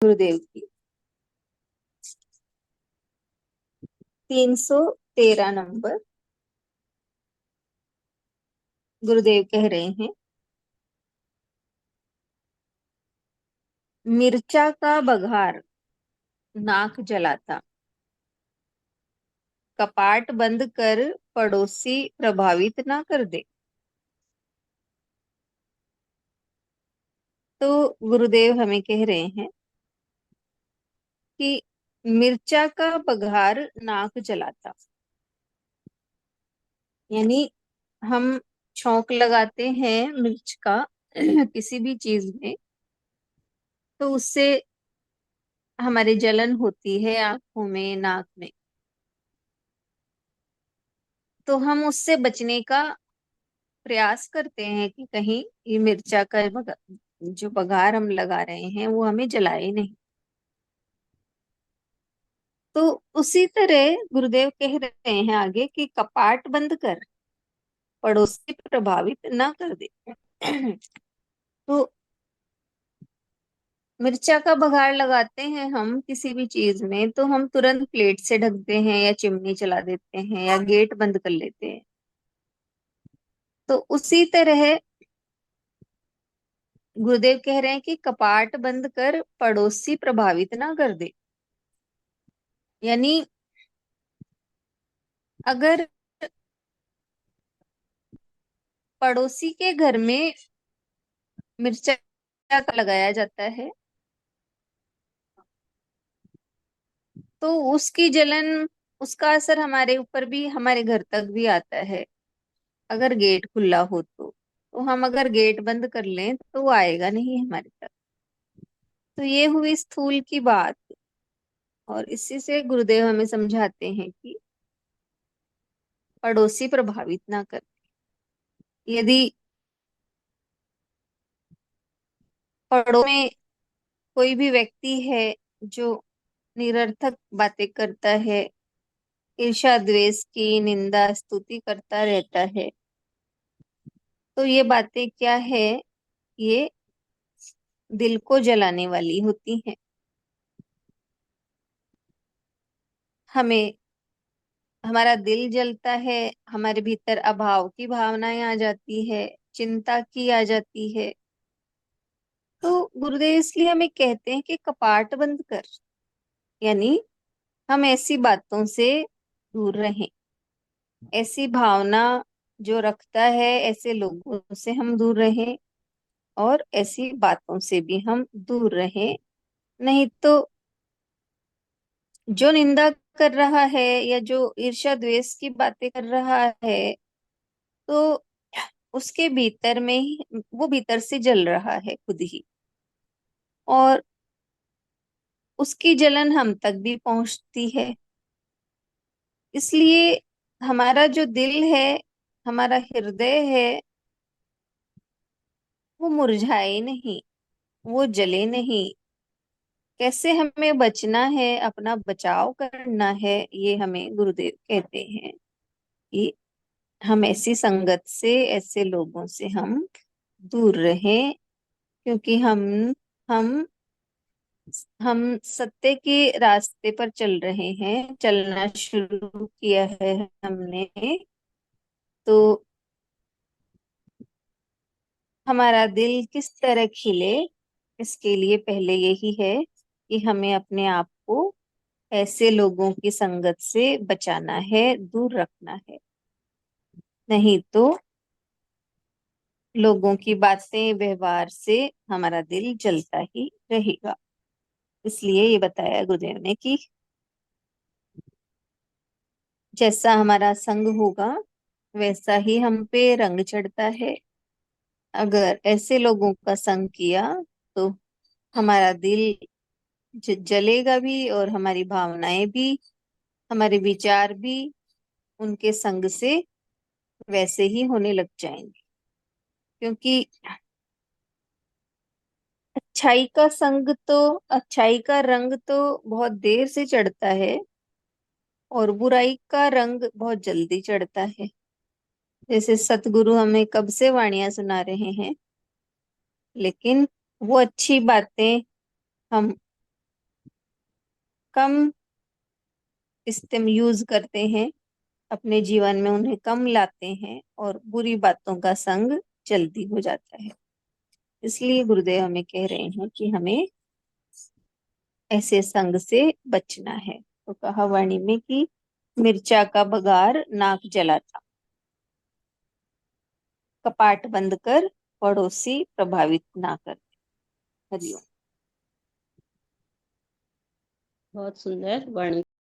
गुरुदेव की 313 नंबर। गुरुदेव कह रहे हैं, मिर्चा का बघार नाक जलाता, कपाट बंद कर पड़ोसी प्रभावित ना कर दे। तो गुरुदेव हमें कह रहे हैं कि मिर्चा का बघार नाक जलाता, यानी हम छौंक लगाते हैं मिर्च का किसी भी चीज में, तो उससे हमारी जलन होती है आंखों में, नाक में। तो हम उससे बचने का प्रयास करते हैं कि कहीं ये मिर्चा का जो बघार हम लगा रहे हैं वो हमें जलाए नहीं। तो उसी तरह गुरुदेव कह रहे हैं आगे कि कपाट बंद कर पड़ोसी प्रभावित ना कर दे। तो मिर्चा का बघार लगाते हैं हम किसी भी चीज में, तो हम तुरंत प्लेट से ढकते हैं या चिमनी चला देते हैं या गेट बंद कर लेते हैं। तो उसी तरह गुरुदेव कह रहे हैं कि कपाट बंद कर पड़ोसी प्रभावित ना कर दे। यानी अगर पड़ोसी के घर में मिर्चा का लगाया जाता है, तो उसकी जलन, उसका असर हमारे ऊपर भी, हमारे घर तक भी आता है। अगर गेट खुला हो तो हम अगर गेट बंद कर लें तो वो आएगा नहीं हमारे तक। तो ये हुई स्थूल की बात। और इसी से गुरुदेव हमें समझाते हैं कि पड़ोसी प्रभावित ना कर। यदि पड़ोस में कोई भी व्यक्ति है जो निरर्थक बातें करता है, ईर्ष्या द्वेष की निंदा स्तुति करता रहता है, तो ये बातें क्या है, ये दिल को जलाने वाली होती हैं। हमें, हमारा दिल जलता है, हमारे भीतर अभाव की भावनाएं आ जाती है, चिंता की आ जाती है। तो गुरुदेव इसलिए हमें कहते हैं कि कपाट बंद कर, यानी हम ऐसी बातों से दूर रहें। ऐसी भावना जो रखता है, ऐसे लोगों से हम दूर रहें, और ऐसी बातों से भी हम दूर रहें। नहीं तो जो निंदा कर रहा है या जो ईर्ष्या द्वेष की बातें कर रहा है, तो उसके भीतर में ही वो भीतर से जल रहा है खुद ही, और उसकी जलन हम तक भी पहुंचती है। इसलिए हमारा जो दिल है, हमारा हृदय है, वो मुरझाए नहीं, वो जले नहीं। कैसे हमें बचना है, अपना बचाव करना है, ये हमें गुरुदेव कहते हैं कि हम ऐसी संगत से, ऐसे लोगों से हम दूर रहें। क्योंकि हम हम सत्य के रास्ते पर चल रहे हैं, चलना शुरू किया है हमने। तो हमारा दिल किस तरह खिले, इसके लिए पहले यही है कि हमें अपने आप को ऐसे लोगों की संगत से बचाना है, दूर रखना है। नहीं तो लोगों की बातें व्यवहार से हमारा दिल जलता ही रहेगा। इसलिए ये बताया गुरुदेव ने कि जैसा हमारा संग होगा वैसा ही हम पे रंग चढ़ता है। अगर ऐसे लोगों का संग किया तो हमारा दिल जलेगा भी, और हमारी भावनाएं भी, हमारे विचार भी उनके संग से वैसे ही होने लग जाएंगे। क्योंकि अच्छाई का संग तो, अच्छाई का रंग तो बहुत देर से चढ़ता है, और बुराई का रंग बहुत जल्दी चढ़ता है। जैसे सतगुरु हमें कब से वाणियां सुना रहे हैं, लेकिन वो अच्छी बातें हम कम यूज करते हैं, अपने जीवन में उन्हें कम लाते हैं और बुरी बातों का संग जल्दी हो जाता है। इसलिए गुरुदेव हमें कह रहे हैं कि हमें ऐसे संग से बचना है। तो कहा वाणी में कि मिर्चा का बघार नाक जलाता, कपाट बंद कर पड़ोसी प्रभावित ना कर। हरिओम। बहुत सुंदर वर्णन